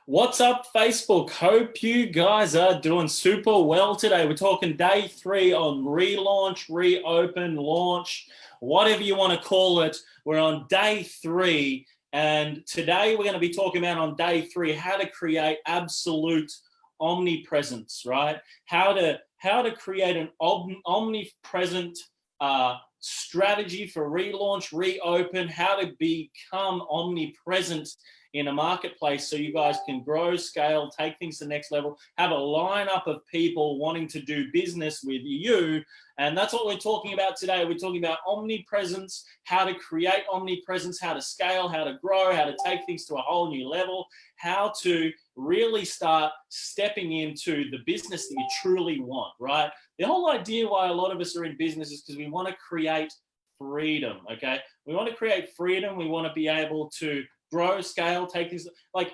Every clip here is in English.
What's up, Facebook? Hope you guys are doing super well today. We're talking day 3 on relaunch, reopen, launch, whatever you want to call it. We're on day 3, and today we're going to be talking about on day 3 how to create absolute omnipresence, right? How to create an omnipresent strategy for relaunch, reopen, how to become omnipresent in a marketplace so you guys can grow, scale, take things to the next level, have a lineup of people wanting to do business with you. And that's what we're talking about today. We're talking about omnipresence, how to create omnipresence, how to scale, how to grow, how to take things to a whole new level, how to really start stepping into the business that you truly want, right? The whole idea why a lot of us are in business is because we want to create freedom, okay? We want to create freedom. We want to be able to grow, scale, take things like,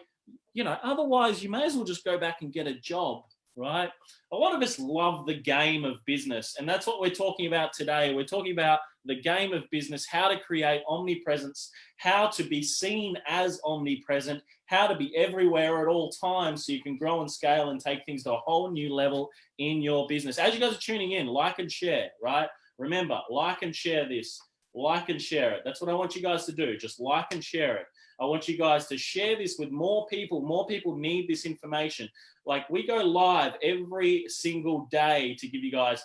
otherwise you may as well just go back and get a job, right? A lot of us love the game of business, and that's what we're talking about today. We're talking about the game of business, how to create omnipresence, how to be seen as omnipresent, how to be everywhere at all times so you can grow and scale and take things to a whole new level in your business. As you guys are tuning in, like and share, right? Remember, like and share this, like and share it. That's what I want you guys to do. Just like and share it. I want you guys to share this with more people. More people need this information. Like, we go live every single day to give you guys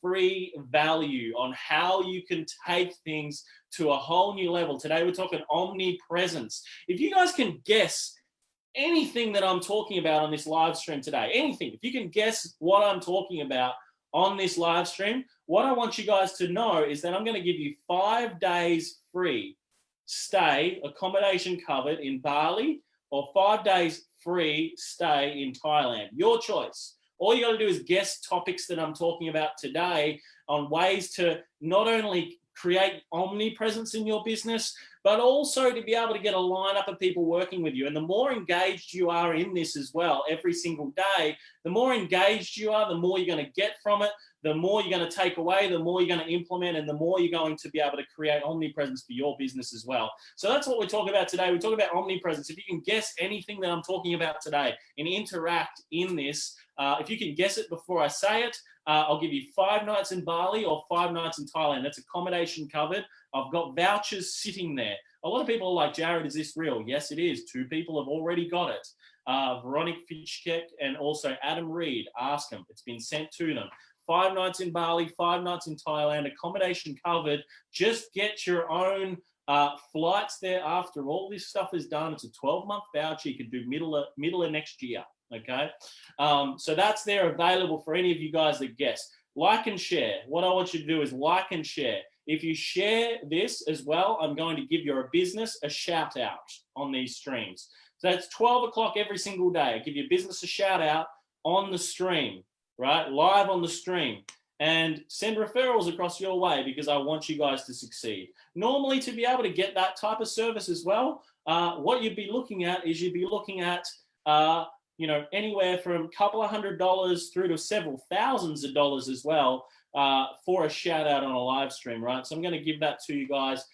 free value on how you can take things to a whole new level. Today, we're talking omnipresence. If you guys can guess anything that I'm talking about on this live stream today, anything, if you can guess what I'm talking about on this live stream, what I want you guys to know is that I'm going to give you 5 days free stay, accommodation covered in Bali, or 5 days free stay in Thailand. Your choice. All you got to do is guess topics that I'm talking about today on ways to not only create omnipresence in your business, but also to be able to get a lineup of people working with you. And the more engaged you are in this as well, every single day, the more engaged you are, the more you're going to get from it, the more you're going to take away, the more you're going to implement, and the more you're going to be able to create omnipresence for your business as well. So that's what we're talking about today. We're talking about omnipresence. If you can guess anything that I'm talking about today and interact in this, if you can guess it before I say it, I'll give you 5 nights in Bali or 5 nights in Thailand. That's accommodation covered. I've got vouchers sitting there. A lot of people are like, Jarrod, is this real? Yes, it is. 2 people have already got it. Veronica Fitchkeck and also Adam Reed. Ask them. It's been sent to them. 5 nights in Bali, 5 nights in Thailand, accommodation covered. Just get your own flights there after all this stuff is done. It's a 12-month voucher. You can do middle of next year, okay? So that's there available for any of you guys that guess. Like and share. What I want you to do is like and share. If you share this as well, I'm going to give your business a shout out on these streams. So that's 12 o'clock every single day. I give your business a shout out on the stream, right? Live on the stream, and send referrals across your way because I want you guys to succeed. Normally, to be able to get that type of service as well, what you'd be looking at is anywhere from a couple of $100s through to several thousands of dollars as well for a shout out on a live stream, right? So I'm going to give that to you guys.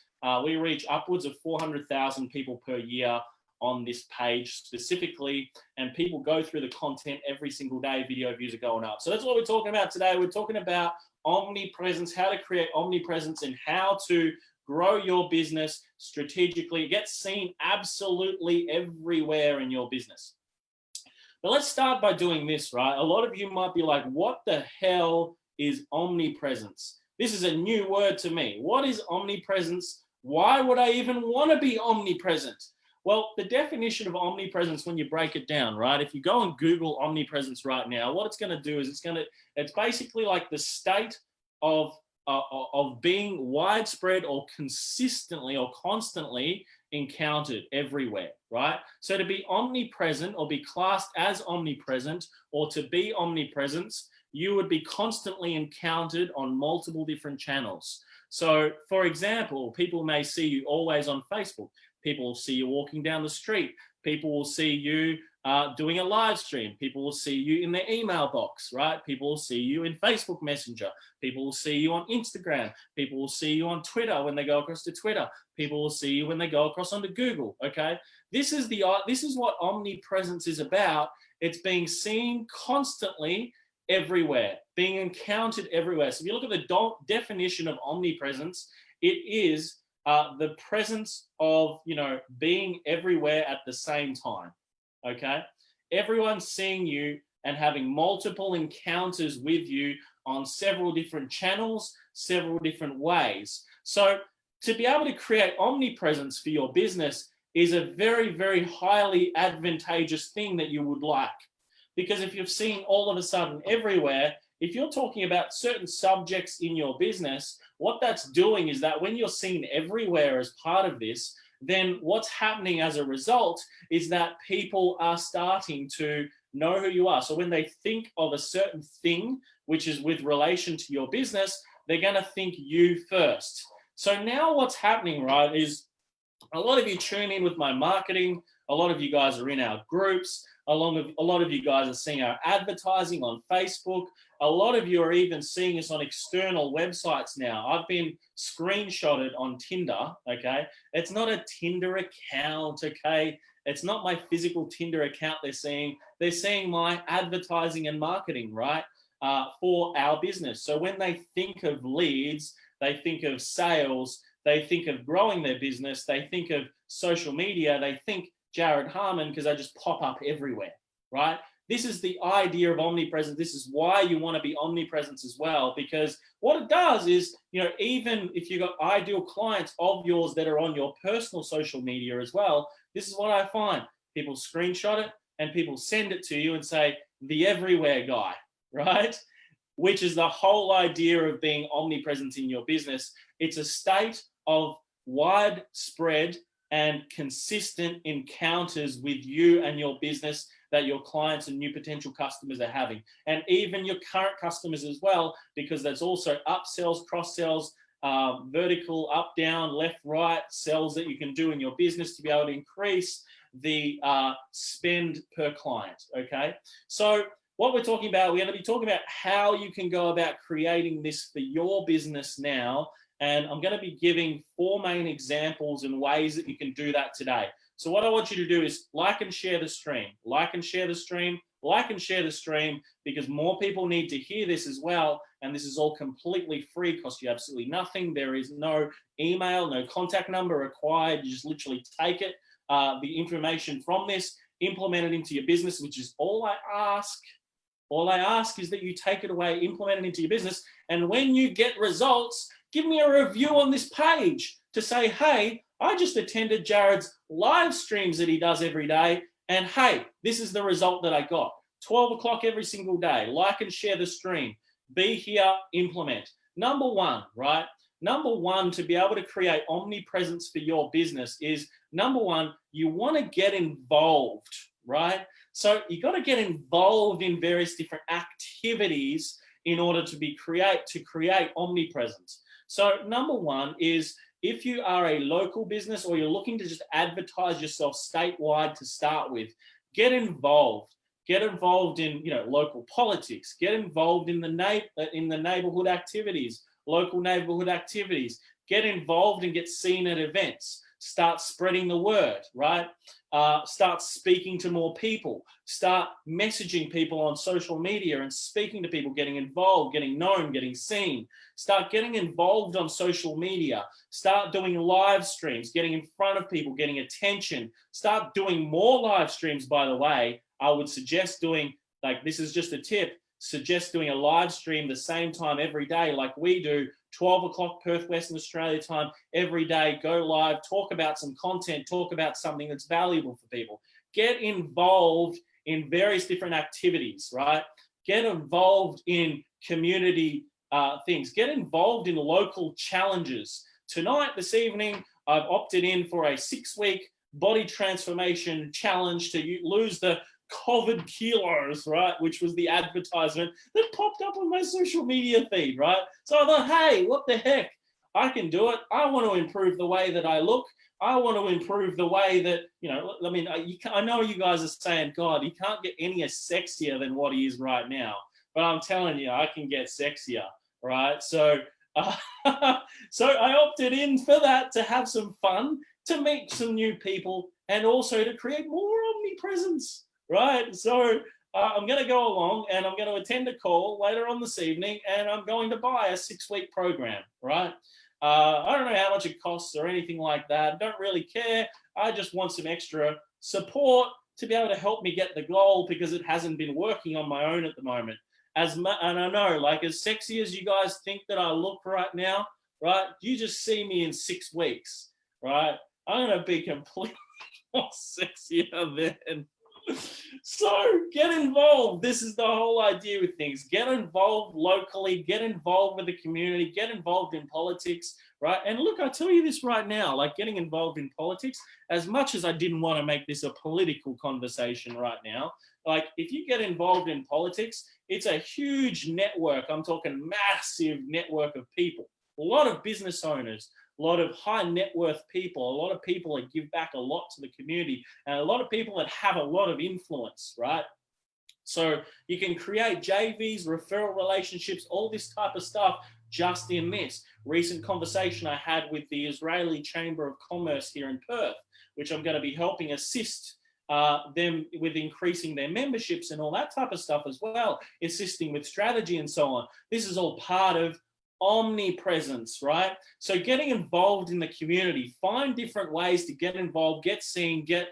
We reach upwards of 400,000 people per year on this page specifically, and people go through the content every single day. Video views are going up. So that's what we're talking about today. We're talking about omnipresence, how to create omnipresence, and how to grow your business strategically, get seen absolutely everywhere in your business. But let's start by doing this, right? A lot of you might be like, what the hell is omnipresence? This is a new word to me. What is omnipresence? Why would I even want to be omnipresent? Well, the definition of omnipresence, when you break it down, right? If you go and Google omnipresence right now, what it's going to do is it's basically like the state of being widespread or consistently or constantly encountered everywhere, right? So to be omnipresent or be classed as omnipresent or to be omnipresent, you would be constantly encountered on multiple different channels. So, for example, people may see you always on Facebook. People see you walking down the street. People will see you doing a live stream. People will see you in their email box, right? People will see you in Facebook Messenger. People will see you on Instagram. People will see you on Twitter when they go across to Twitter. People will see you when they go across onto Google, okay? This is what omnipresence is about. It's being seen constantly everywhere, being encountered everywhere. So if you look at the definition of omnipresence, it is the presence of, being everywhere at the same time, okay? Everyone's seeing you and having multiple encounters with you on several different channels, several different ways. So to be able to create omnipresence for your business is a very, very highly advantageous thing that you would like. Because if you've seen all of a sudden everywhere, if you're talking about certain subjects in your business, what that's doing is that when you're seen everywhere as part of this, then what's happening as a result is that people are starting to know who you are. So when they think of a certain thing, which is with relation to your business, they're going to think you first. So now what's happening, right, is a lot of you tune in with my marketing. A lot of you guys are in our groups. A lot of you guys are seeing our advertising on Facebook. A lot of you are even seeing us on external websites now. I've been screenshotted on Tinder, okay? It's not a Tinder account, okay? It's not my physical Tinder account they're seeing. They're seeing my advertising and marketing, right, for our business. So when they think of leads, they think of sales, they think of growing their business, they think of social media, they think Jarrod Harman because they just pop up everywhere, right? This is the idea of omnipresence. This is why you want to be omnipresent as well, because what it does is, even if you've got ideal clients of yours that are on your personal social media as well, this is what I find. People screenshot it and people send it to you and say, the everywhere guy, right? Which is the whole idea of being omnipresent in your business. It's a state of widespread and consistent encounters with you and your business that your clients and new potential customers are having. And even your current customers as well, because there's also upsells, cross-sells, vertical, up, down, left, right, sells that you can do in your business to be able to increase the spend per client, okay? So what we're talking about, we're going to be talking about how you can go about creating this for your business now. And I'm going to be giving 4 main examples and ways that you can do that today. So what I want you to do is like and share the stream, like and share the stream, like and share the stream, because more people need to hear this as well. And this is all completely free, costs you absolutely nothing. There is no email, no contact number required. You just literally take it, the information from this, implement it into your business, which is all I ask. All I ask is that you take it away, implement it into your business. And when you get results, give me a review on this page to say, hey, I just attended Jarrod's live streams that he does every day. And hey, this is the result that I got. 12 o'clock every single day. Like and share the stream. Be here, implement. Number one, right? Number one, to be able to create omnipresence for your business is, number one, you want to get involved, right? So you got to get involved in various different activities in order to create omnipresence. So number one is, if you are a local business or you're looking to just advertise yourself statewide to start with, get involved. Get involved in local politics. Get involved in the neighborhood activities, local neighborhood activities. Get involved and get seen at events. Start spreading the word, right? Start speaking to more people. Start messaging people on social media and speaking to people, getting involved, getting known, getting seen. Start getting involved on social media. Start doing live streams, getting in front of people, getting attention. Start doing more live streams, by the way. I would suggest doing, this is just a tip, suggest doing a live stream the same time every day like we do, 12 o'clock Perth, Western Australia time, every day, go live, talk about some content, talk about something that's valuable for people. Get involved in various different activities, right? Get involved in community things. Get involved in local challenges. Tonight, this evening, I've opted in for a 6-week body transformation challenge to lose the COVID kilos, right? Which was the advertisement that popped up on my social media feed, right? So I thought, hey, what the heck? I can do it. I want to improve the way that I look. I want to improve the way that, I mean, I know you guys are saying, God, he can't get any sexier than what he is right now. But I'm telling you, I can get sexier, right? So, so I opted in for that, to have some fun, to meet some new people, and also to create more omnipresence, right? So I'm going to go along and I'm going to attend a call later on this evening, and I'm going to buy a 6-week program, right? I don't know how much it costs or anything like that. Don't really care. I just want some extra support to be able to help me get the goal, because it hasn't been working on my own at the moment. And I know, like, as sexy as you guys think that I look right now, right? You just see me in 6 weeks, right? I'm going to be completely more sexier then. So get involved. This is the whole idea with things. Get involved locally, get involved with the community, get involved in politics, right? And look, I tell you this right now, like, getting involved in politics, as much as I didn't want to make this a political conversation right now, like, if you get involved in politics, it's a huge network. I'm talking massive network of people, a lot of business owners, a lot of high net worth people, a lot of people that give back a lot to the community, and a lot of people that have a lot of influence, right? So you can create JVs, referral relationships, all this type of stuff just in this. Recent conversation I had with the Israeli Chamber of Commerce here in Perth, which I'm going to be helping assist them with increasing their memberships and all that type of stuff as well, assisting with strategy and so on. This is all part of omnipresence, right? So getting involved in the community, find different ways to get involved, get seen, get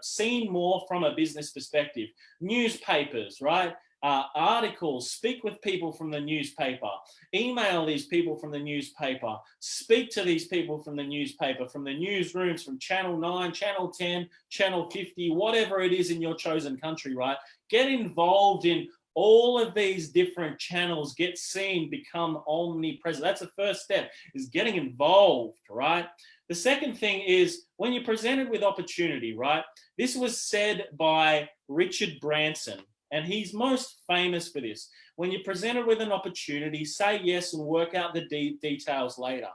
seen more from a business perspective. Newspapers, right? Articles, speak with people from the newspaper, email these people from the newspaper, speak to these people from the newspaper, from the newsrooms, from Channel 9, Channel 10, Channel 50, whatever it is in your chosen country, right? Get involved in all of these different channels, get seen, become omnipresent. That's the first step, is getting involved, right? The second thing is when you're presented with opportunity, right? This was said by Richard Branson, and he's most famous for this. When you're presented with an opportunity, say yes and work out the details later.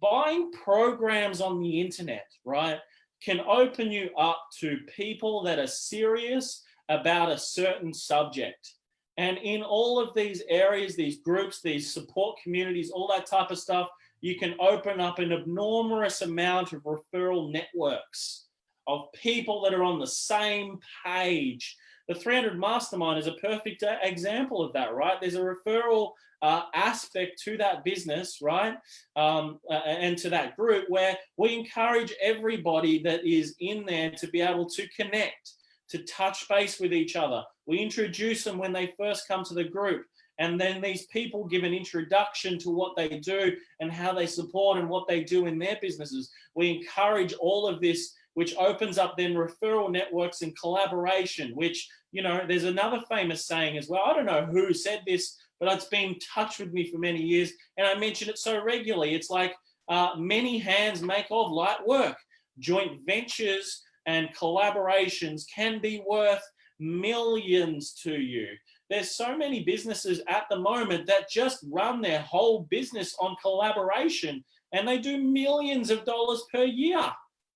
Buying programs on the internet, right, can open you up to people that are serious about a certain subject. And in all of these areas, these groups, these support communities, all that type of stuff, you can open up an enormous amount of referral networks of people that are on the same page. The 300 Mastermind is a perfect example of that, right? There's a referral aspect to that business, right? And to that group, where we encourage everybody that is in there to be able to connect, to touch base with each other. We introduce them when they first come to the group, and then these people give an introduction to what they do and how they support and what they do in their businesses. We encourage all of this, which opens up then referral networks and collaboration, which, there's another famous saying as well. I don't know who said this, but it's been touched with me for many years, and I mention it so regularly. It's like, many hands make of light work. Joint ventures and collaborations can be worth millions to you. There's so many businesses at the moment that just run their whole business on collaboration, and they do millions of dollars per year,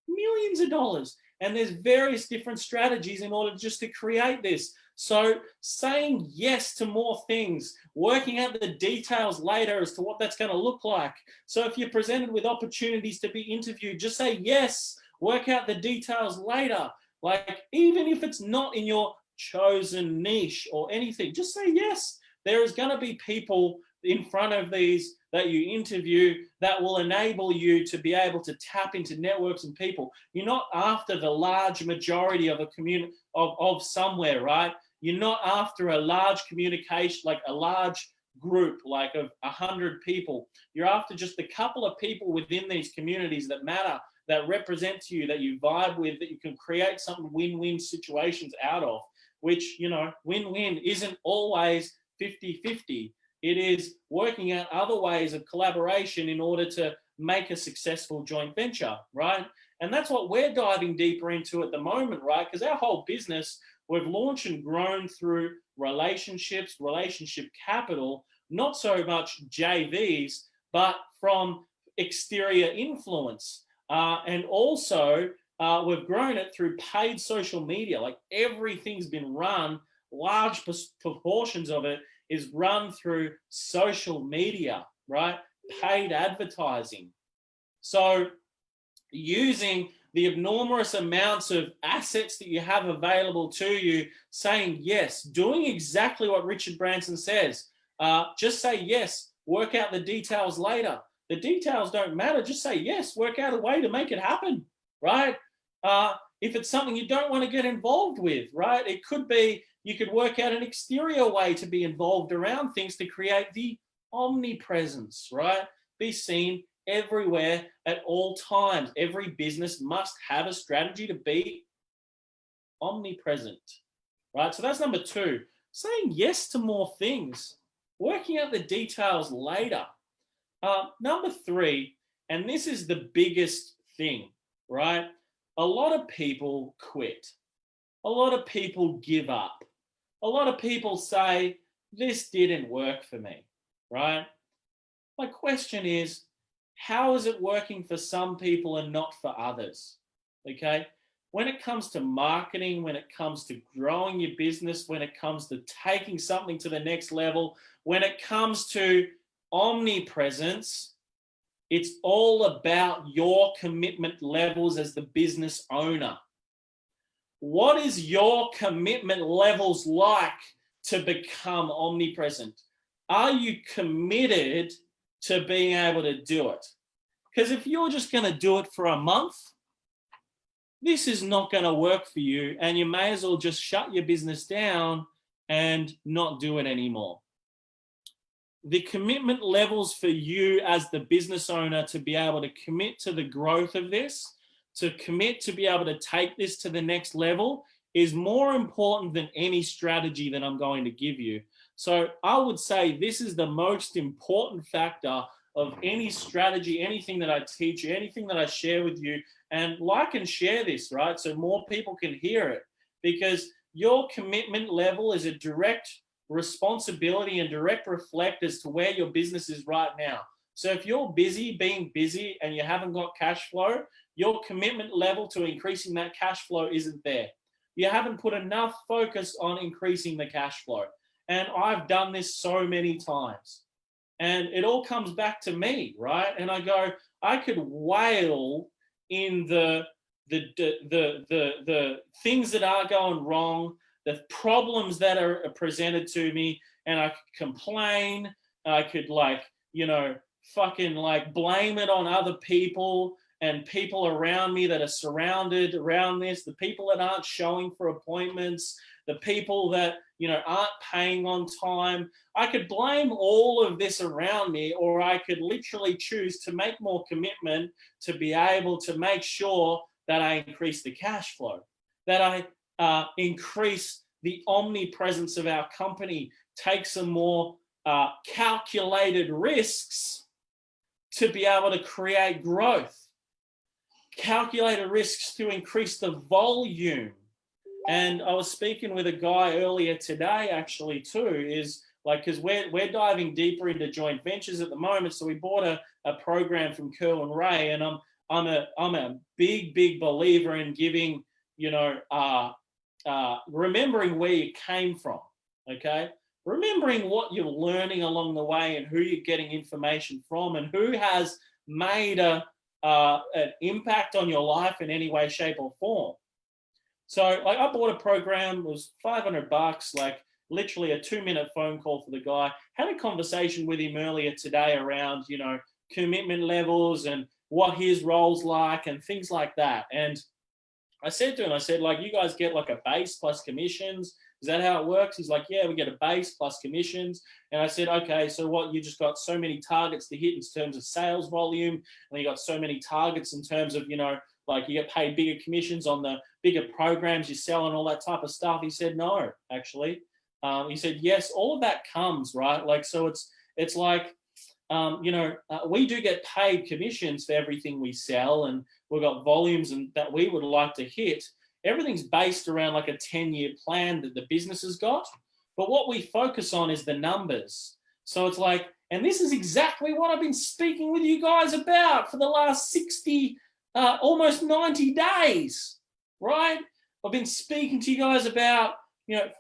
millions of dollars. And there's various different strategies in order just to create this. So saying yes to more things, working out the details later as to what that's going to look like. So if you're presented with opportunities to be interviewed, just say yes, work out the details later. Like, even if it's not in your chosen niche or anything, just say yes. There is going to be people in front of these that you interview that will enable you to be able to tap into networks and people. You're not after the large majority of a community of somewhere, right? You're not after a large communication, like a large group, like of 100 people. You're after just a couple of people within these communities that matter, that represent to you, that you vibe with, that you can create some win-win situations out of, which, win-win isn't always 50-50. It is working out other ways of collaboration in order to make a successful joint venture, right? And that's what we're diving deeper into at the moment, right? Because our whole business, we've launched and grown through relationships, relationship capital, not so much JVs, but from exterior influence. And also, we've grown it through paid social media. Like everything's been run, large proportions of it is run through social media, right? Paid advertising. So using the enormous amounts of assets that you have available to you, saying yes, doing exactly what Richard Branson says. Just say yes, work out the details later. The details don't matter. Just say yes, work out a way to make it happen, right? If it's something you don't want to get involved with, right? It could be you could work out an exterior way to be involved around things to create the omnipresence, right? Be seen everywhere at all times. Every business must have a strategy to be omnipresent, right? So that's number two, saying yes to more things, working out the details later. Number three, and this is the biggest thing, right? A lot of people quit. A lot of people give up. A lot of people say, this didn't work for me, right? My question is, how is it working for some people and not for others? Okay. When it comes to marketing, when it comes to growing your business, when it comes to taking something to the next level, when it comes to omnipresence, it's all about your commitment levels as the business owner. What is your commitment levels like to become omnipresent? Are you committed to being able to do it? Because if you're just going to do it for a month, this is not going to work for you, and you may as well just shut your business down and not do it anymore. The commitment levels for you as the business owner to be able to commit to the growth of this, to commit to be able to take this to the next level, is more important than any strategy that I'm going to give you. So I would say this is the most important factor of any strategy, anything that I teach you, anything that I share with you. And like and share this, right? So more people can hear it, because your commitment level is a direct responsibility and direct reflect as to where your business is right now. So if you're busy being busy and you haven't got cash flow, your commitment level to increasing that cash flow isn't there. You haven't put enough focus on increasing the cash flow. And I've done this so many times. And it all comes back to me, right? And I go, I could wail in the things that are going wrong, the problems that are presented to me, and I could complain. I could fucking blame it on other people and people around me that are surrounded around this, the people that aren't showing for appointments, the people that, aren't paying on time. I could blame all of this around me, or I could literally choose to make more commitment to be able to make sure that I increase the cash flow, that I increase the omnipresence of our company, take some more calculated risks to be able to create growth, calculated risks to increase the volume. And I was speaking with a guy earlier today, actually, too, is because we're diving deeper into joint ventures at the moment. So we bought a program from Curl and Ray, and I'm a big believer in giving, remembering where you came from, okay? Remembering what you're learning along the way and who you're getting information from and who has made an impact on your life in any way, shape, or form. So I bought a program, it was $500, literally a 2-minute phone call for the guy. Had a conversation with him earlier today around, commitment levels and what his role's like and things like that. And I said to him, you guys get a base plus commissions. Is that how it works? He's like, yeah, we get a base plus commissions. And I said, okay, so what, you just got so many targets to hit in terms of sales volume, and you got so many targets in terms of, you get paid bigger commissions on the bigger programs you sell and all that type of stuff. He said, no, actually. He said, yes, all of that comes, right? So it's like, we do get paid commissions for everything we sell, and we've got volumes and that we would like to hit. Everything's based around a 10-year plan that the business has got. But what we focus on is the numbers. So it's and this is exactly what I've been speaking with you guys about for the last 60 almost 90 days, right? I've been speaking to you guys about,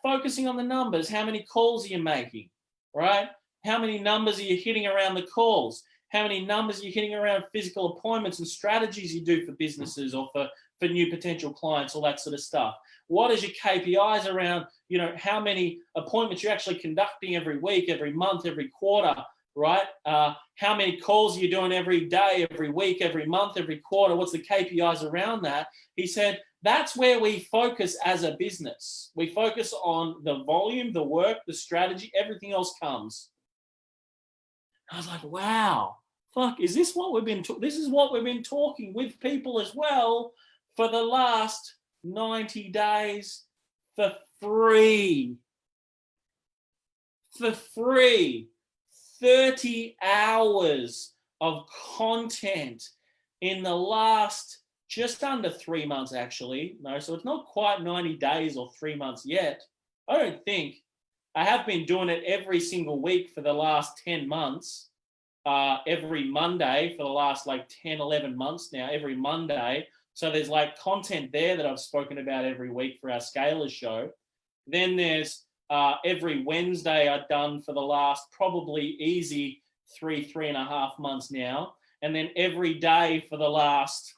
focusing on the numbers. How many calls are you making, right? How many numbers are you hitting around the calls? How many numbers are you hitting around physical appointments and strategies you do for businesses or for new potential clients, all that sort of stuff? What is your KPIs around, how many appointments you're actually conducting every week, every month, every quarter, right? How many calls are you doing every day, every week, every month, every quarter? What's the KPIs around that? He said, that's where we focus as a business. We focus on the volume, the work, the strategy, everything else comes. I was like, wow, fuck, is this what we've been this is what we've been talking with people as well for the last 90 days for free. For free. 30 hours of content in the last just under 3 months, actually. No, so it's not quite 90 days or 3 months yet. I don't think. I have been doing it every single week for the last 10 months, every Monday for the last 10, 11 months now, every Monday. So there's content there that I've spoken about every week for our Scalers show. Then there's every Wednesday I've done for the last probably easy 3.5 months now. And then every day for the last,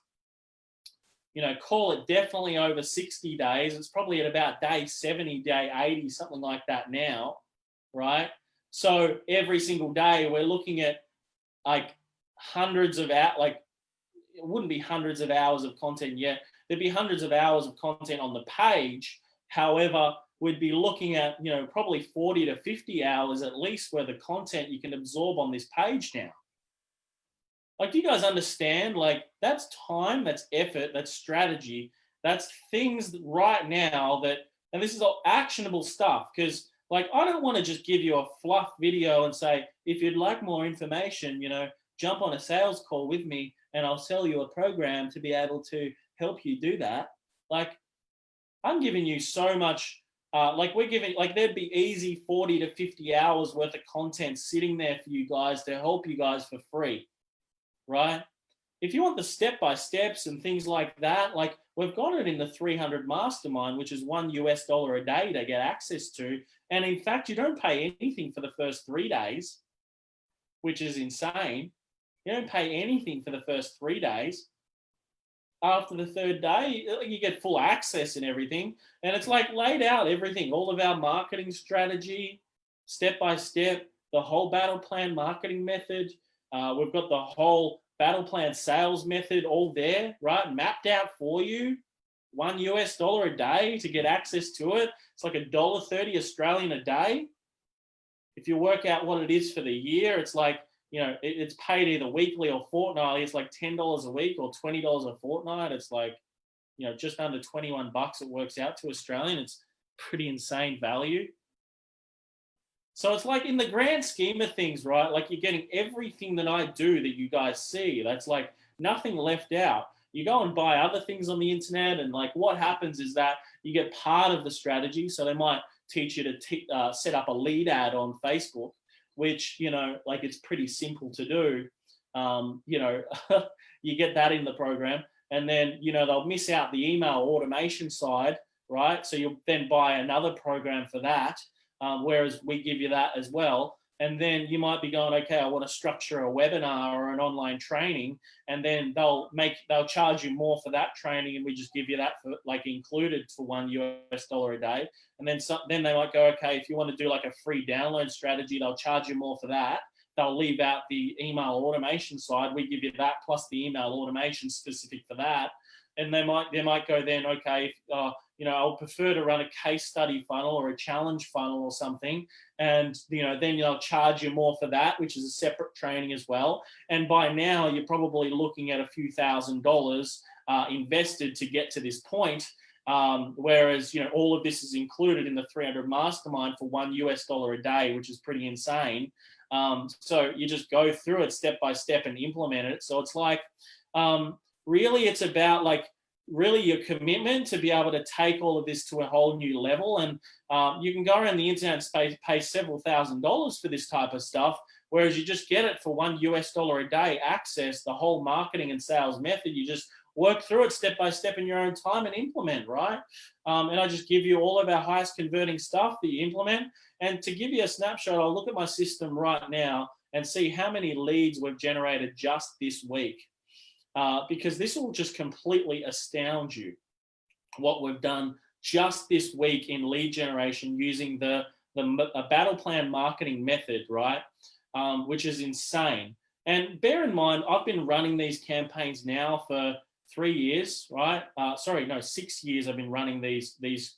call it definitely over 60 days. It's probably at about day 70, day 80, something like that now, right? So every single day we're looking at hundreds of hours, it wouldn't be hundreds of hours of content yet. There'd be hundreds of hours of content on the page. However, we'd be looking at, probably 40 to 50 hours at least worth of content you can absorb on this page now. Do you guys understand? That's time, that's effort, that's strategy, that's things right now and this is all actionable stuff, because I don't want to just give you a fluff video and say, if you'd like more information, jump on a sales call with me and I'll sell you a program to be able to help you do that. I'm giving you so much, we're giving, there'd be easy 40 to 50 hours worth of content sitting there for you guys to help you guys for free. Right? If you want the step-by-steps and things like that, we've got it in the 300 Mastermind, which is $1 a day to get access to. And in fact, you don't pay anything for the first 3 days, which is insane. You don't pay anything for the first 3 days. After the third day, you get full access and everything. And it's laid out everything, all of our marketing strategy, step-by-step, the whole battle plan marketing method. We've got the whole battle plan sales method all there, right? Mapped out for you. $1 a day to get access to it. It's $1.30 Australian a day. If you work out what it is for the year, it's it's paid either weekly or fortnightly. It's $10 a week or $20 a fortnight. It's just under 21 bucks it works out to Australian. It's pretty insane value. So it's in the grand scheme of things, right? You're getting everything that I do that you guys see. That's nothing left out. You go and buy other things on the internet, and what happens is that you get part of the strategy. So they might teach you to set up a lead ad on Facebook, which, it's pretty simple to do. You get that in the program, and then, they'll miss out the email automation side, right? So you'll then buy another program for that. Whereas we give you that as well. And then you might be going, okay, I want to structure a webinar or an online training, and then they'll charge you more for that training, and we just give you that for included for $1 a day. And then they might go, okay, if you want to do a free download strategy, they'll charge you more for that. They'll leave out the email automation side. We give you that plus the email automation specific for that. And they might go then, okay, I'll prefer to run a case study funnel or a challenge funnel or something. And, then they'll charge you more for that, which is a separate training as well. And by now you're probably looking at a few $1,000s invested to get to this point. Whereas, all of this is included in the 300 Mastermind for $1 a day, which is pretty insane. So you just go through it step by step and implement it. So it's really, it's about really your commitment to be able to take all of this to a whole new level. And you can go around the internet and pay several $1,000s for this type of stuff, whereas you just get it for $1 a day access, the whole marketing and sales method. You just work through it step by step in your own time and implement, right? And I just give you all of our highest converting stuff that you implement. And to give you a snapshot, I'll look at my system right now and see how many leads we've generated just this week. Because this will just completely astound you what we've done just this week in lead generation using the battle plan marketing method, right? Which is insane. And bear in mind, I've been running these campaigns now for 3 years, right? 6 years I've been running these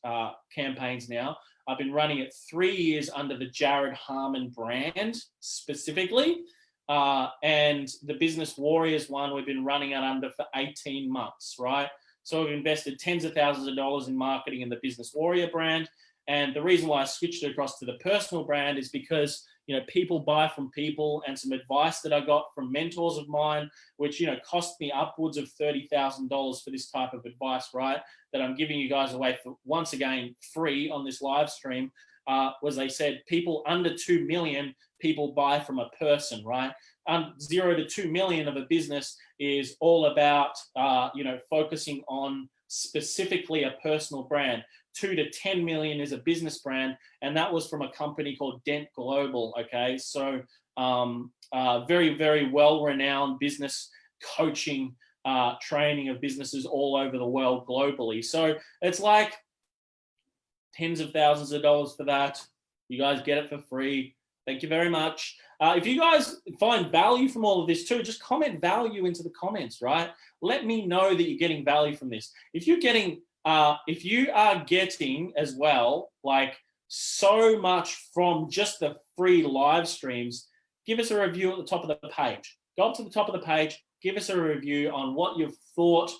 campaigns now. I've been running it 3 years under the Jarrod Harman brand specifically. And the Business Warriors one, we've been running it under for 18 months, right? So we've invested tens of thousands of dollars in marketing in the Business Warrior brand. And the reason why I switched it across to the personal brand is because, you know, people buy from people, and some advice that I got from mentors of mine, which, you know, cost me upwards of $30,000 for this type of advice, right? That I'm giving you guys away for, once again, free on this live stream, was they said people under 2 million people buy from a person, right? 0 to 2 million of a business is all about, focusing on specifically a personal brand. 2 to 10 million is a business brand, and that was from a company called Dent Global. Okay, so very, very well-renowned business coaching, training of businesses all over the world globally. So it's like tens of thousands of dollars for that. You guys get it for free. Thank you very much. If you guys find value from all of this too, just comment value into the comments, right? Let me know that you're getting value from this. If you are getting as well, like so much from just the free live streams, give us a review at the top of the page. Go up to the top of the page, give us a review on what you've thought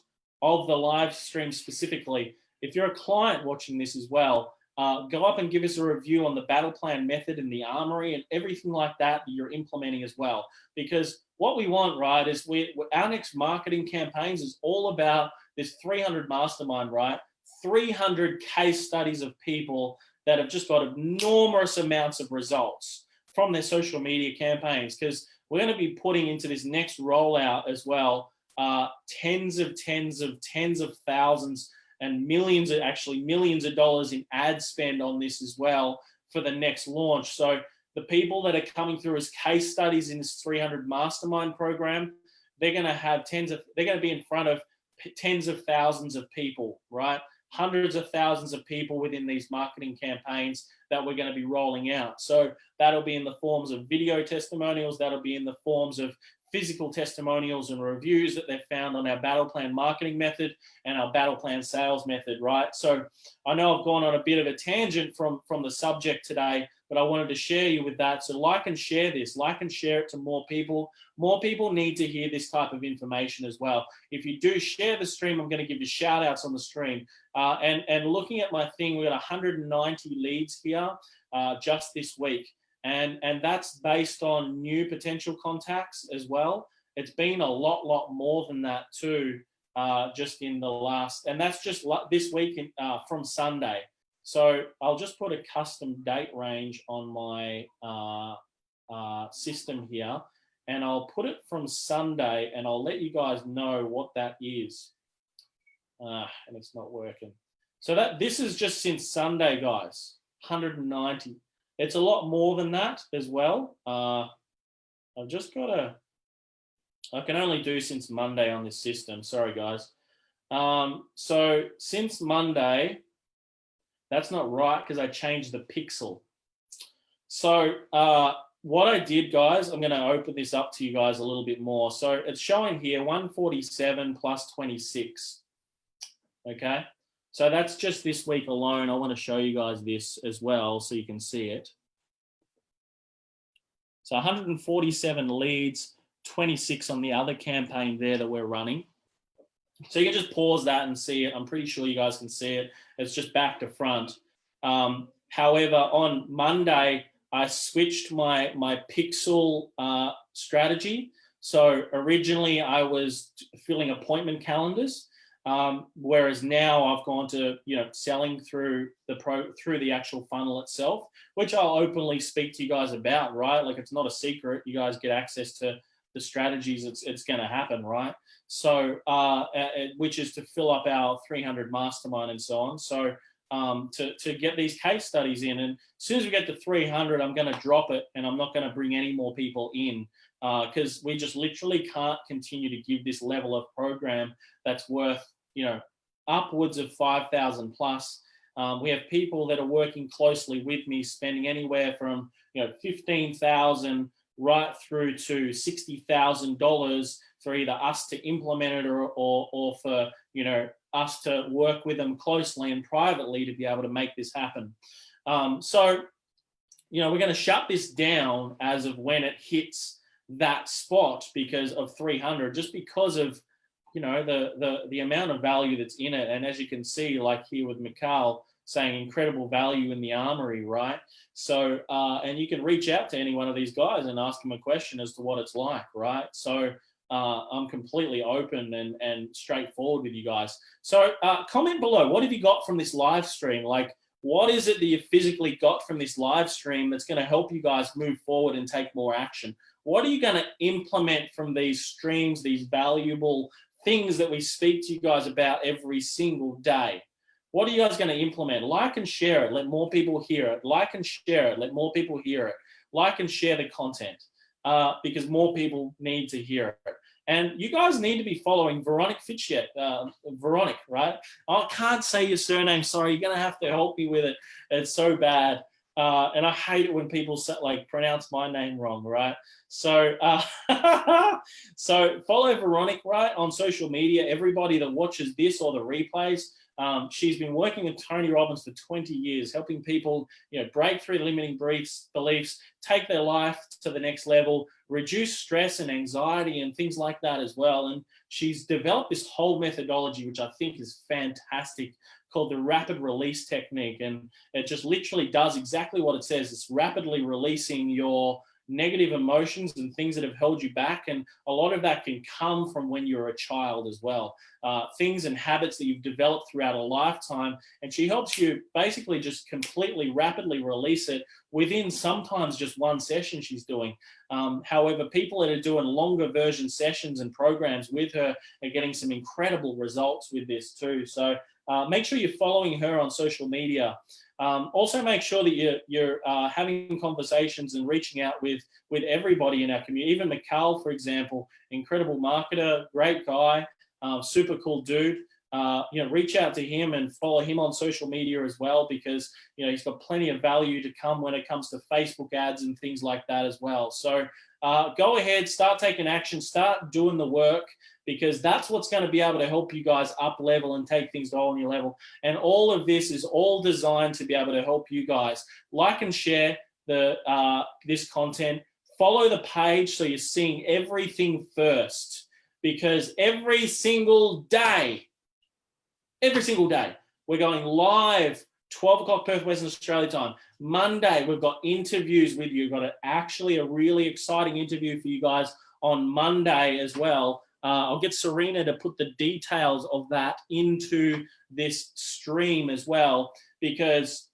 of the live stream specifically. If you're a client watching this as well, go up and give us a review on the battle plan method and the armory and everything like that that you're implementing as well. Because what we want, right, is our next marketing campaigns is all about this 300 mastermind, right? 300 case studies of people that have just got enormous amounts of results from their social media campaigns. Because we're going to be putting into this next rollout as well, tens of thousands and millions of dollars in ad spend on this as well for the next launch. So the people that are coming through as case studies in this 300 mastermind program, they're going to be in front of tens of thousands of people, right? Hundreds of thousands of people within these marketing campaigns that we're going to be rolling out. So that'll be in the forms of video testimonials. That'll be in the forms of physical testimonials and reviews that they've found on our battle plan marketing method and our battle plan sales method, right? So I know I've gone on a bit of a tangent from the subject today, but I wanted to share you with that. So like and share this, like and share it to more people. More people need to hear this type of information as well. If you do share the stream, I'm going to give you shout outs on the stream. And looking at my thing, we've got 190 leads here just this week. And that's based on new potential contacts as well. It's been a lot more than that too, just in the last, and that's just this week from Sunday. So I'll just put a custom date range on my system here, and I'll put it from Sunday, and I'll let you guys know what that is. And it's not working. So this is just since Sunday, guys, 190. It's a lot more than that as well. I've just got I can only do since Monday on this system. Sorry, guys. So since Monday, that's not right because I changed the pixel. So what I did, guys, I'm going to open this up to you guys a little bit more. So it's showing here 147 plus 26. Okay. So that's just this week alone. I want to show you guys this as well so you can see it. So 147 leads, 26 on the other campaign there that we're running. So you can just pause that and see it. I'm pretty sure you guys can see it. It's just back to front. However, on Monday, I switched my pixel strategy. So originally I was filling appointment calendars. Whereas now I've gone to, selling through the actual funnel itself, which I'll openly speak to you guys about, right? Like it's not a secret. You guys get access to the strategies. It's going to happen, right? So, which is to fill up our 300 mastermind and so on. So to get these case studies in, and as soon as we get to 300, I'm going to drop it, and I'm not going to bring any more people in, because we just literally can't continue to give this level of program that's worth, you know, upwards of 5,000 plus. We have people that are working closely with me, spending anywhere from, you know, 15,000 right through to $60,000 for either us to implement it or for, you know, us to work with them closely and privately to be able to make this happen. So, you know, we're going to shut this down as of when it hits that spot because of 300, just because of, you know, the amount of value that's in it. And as you can see, like here with Mikhail saying incredible value in the armory, right? So, and you can reach out to any one of these guys and ask them a question as to what it's like, right? So I'm completely open and straightforward with you guys. So comment below, what have you got from this live stream? Like, what is it that you physically got from this live stream that's going to help you guys move forward and take more action? What are you going to implement from these streams, these valuable things that we speak to you guys about every single day? What are you guys going to implement? Like and share it. Let more people hear it. Like and share it. Let more people hear it. Like and share the content because more people need to hear it. And you guys need to be following Veronica Fitchet. Veronica, right? I can't say your surname. Sorry, you're going to have to help me with it. It's so bad. And I hate it when people say, like, pronounce my name wrong, right? So, so follow Veronica, right, on social media. Everybody that watches this or the replays, she's been working with Tony Robbins for 20 years, helping people, you know, break through limiting beliefs, take their life to the next level, reduce stress and anxiety and things like that as well. And she's developed this whole methodology, which I think is fantastic, called the rapid release technique. And it just literally does exactly what it says. It's rapidly releasing your negative emotions and things that have held you back. And a lot of that can come from when you're a child as well. Things and habits that you've developed throughout a lifetime. And she helps you basically just completely rapidly release it within sometimes just one session she's doing. However, people that are doing longer version sessions and programs with her are getting some incredible results with this too. So make sure you're following her on social media. Also, make sure that you're having conversations and reaching out with everybody in our community. Even Mikhail, for example, incredible marketer, great guy, super cool dude. You know, reach out to him and follow him on social media as well, because, you know, he's got plenty of value to come when it comes to Facebook ads and things like that as well. So go ahead, start taking action, start doing the work, because that's what's going to be able to help you guys up level and take things to a whole new level. And all of this is all designed to be able to help you guys. Like and share this content. Follow the page so you're seeing everything first, because every single day, we're going live 12 o'clock Perth Western Australia time. Monday, we've got interviews with you. We've got a really exciting interview for you guys on Monday as well. I'll get Serena to put the details of that into this stream as well, because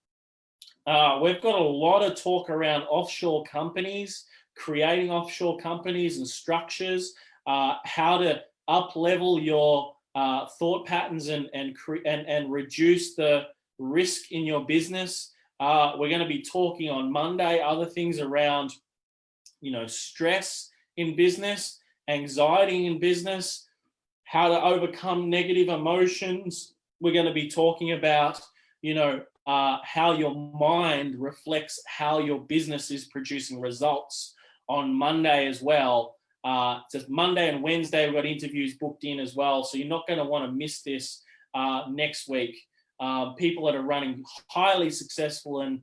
we've got a lot of talk around offshore companies, creating offshore companies and structures, how to up-level your thought patterns and reduce the risk in your business. We're going to be talking on Monday other things around, you know, stress in business, anxiety in business, how to overcome negative emotions. We're going to be talking about, you know, how your mind reflects how your business is producing results on Monday as well. Just Monday and Wednesday, we've got interviews booked in as well. So you're not going to want to miss this next week. People that are running highly successful and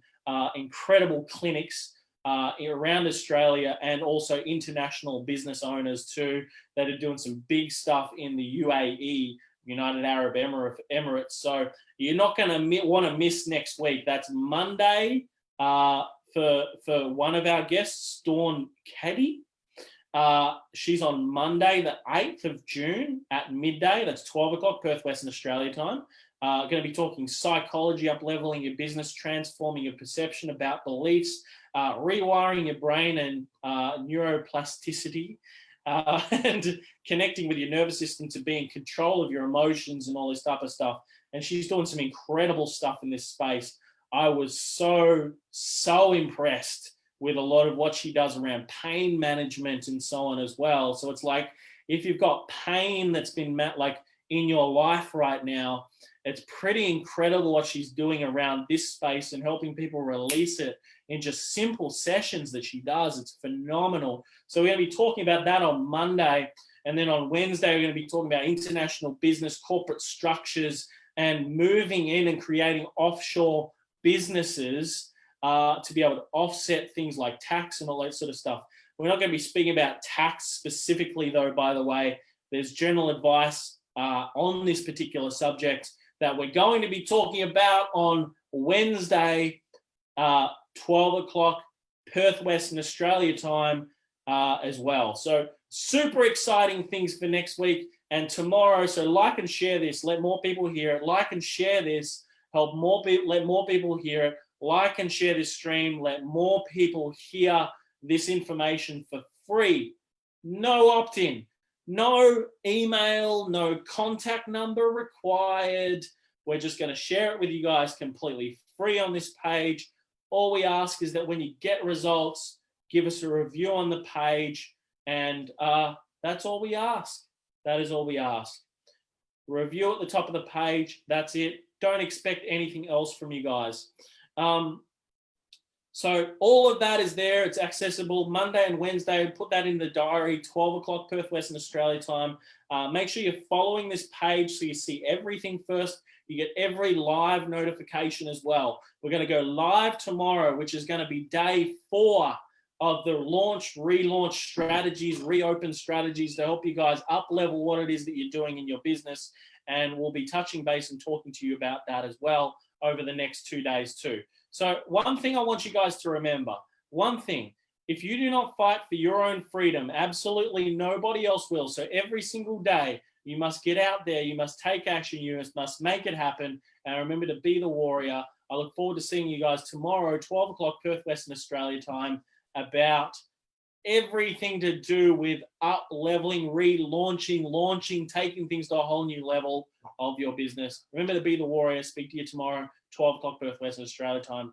incredible clinics around Australia, and also international business owners too, that are doing some big stuff in the UAE, United Arab Emirates. So you're not going to want to miss next week. That's Monday for one of our guests, Dawn Caddy. She's on Monday, the 8th of June at midday. That's 12 o'clock Perth Western Australia time. Going to be talking psychology, up-leveling your business, transforming your perception about beliefs, rewiring your brain and neuroplasticity. and connecting with your nervous system to be in control of your emotions and all this type of stuff. And she's doing some incredible stuff in this space. I was so impressed with a lot of what she does around pain management and so on as well. So it's like, if you've got pain that's been like in your life right now, it's pretty incredible what she's doing around this space and helping people release it in just simple sessions that she does. It's phenomenal. So we're going to be talking about that on Monday. And then on Wednesday, we're going to be talking about international business, corporate structures, and moving in and creating offshore businesses to be able to offset things like tax and all that sort of stuff. We're not going to be speaking about tax specifically, though, by the way. There's general advice on this particular subject that we're going to be talking about on Wednesday, 12 o'clock, Perth, Western Australia time as well. So super exciting things for next week and tomorrow. So like and share this, let more people hear it. Like and share this, help more people, let more people hear it. Like and share this stream, let more people hear this information for free. No opt-in, no email, no contact number required. We're just going to share it with you guys completely free on this page. All we ask is that when you get results, give us a review on the page, and that's all we ask. That is all we ask. Review at the top of the page. That's it. Don't expect anything else from you guys. So all of that is there. It's accessible Monday and Wednesday. Put that in the diary, 12 o'clock Perth, Western Australia time. Make sure you're following this page so you see everything first. You get every live notification as well. We're going to go live tomorrow, which is going to be day 4 of the launch, relaunch strategies, reopen strategies to help you guys up level what it is that you're doing in your business. And we'll be touching base and talking to you about that as well over the next 2 days too. So one thing I want you guys to remember, one thing, if you do not fight for your own freedom, absolutely nobody else will. So every single day, you must get out there, you must take action, you must make it happen. And remember to be the warrior. I look forward to seeing you guys tomorrow, 12 o'clock Perth, Western Australia time, about everything to do with up leveling, relaunching, launching, taking things to a whole new level of your business. Remember to be the warrior. Speak to you tomorrow, 12 o'clock Perth, Western Australia time.